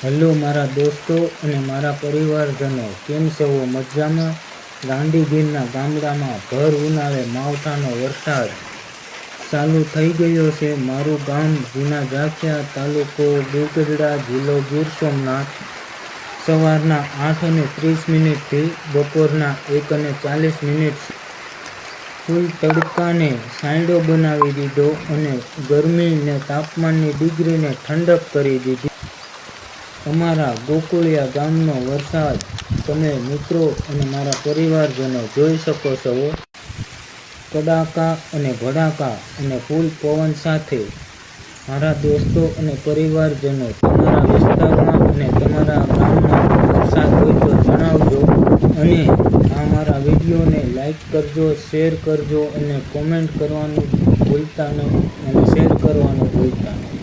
Hello મારા દોસ્તો અને મારા પરિવારજનો, કેમ છો? મજામાં? ગાંધીગીરના ગામડામાં ભર ઉનાળે માવઠાનો વરસાદ ચાલુ થઈ ગયો છે. મારું ગામ જૂના ઝાંખિયા, તાલુકો ગીરગઢડા, જિલ્લો ગીર સોમનાથ. સવારના 8:30થી બપોરના 1:40 ફૂલ તડકાને સાંયડો બનાવી દીધો અને ગરમી ને તાપમાનની ડિગ્રીને ઠંડક કરી દીધી. અમારા ગોકુળિયા ગામનો વરસાદ તમે મિત્રો અને મારા પરિવારજનો જોઈ શકો છો. કડાકા અને ભડાકા અને ફૂલ પવન સાથે. મારા દોસ્તો અને પરિવારજનો, તમારા વિસ્તારમાં અને તમારા ગામમાં વરસાદ હોય તો જણાવજો. અને આ મારા વિડીયોને લાઈક કરજો, શેર કરજો અને કોમેન્ટ કરવાનું ભૂલતા નહીં અને શેર કરવાનું ભૂલતા નહીં.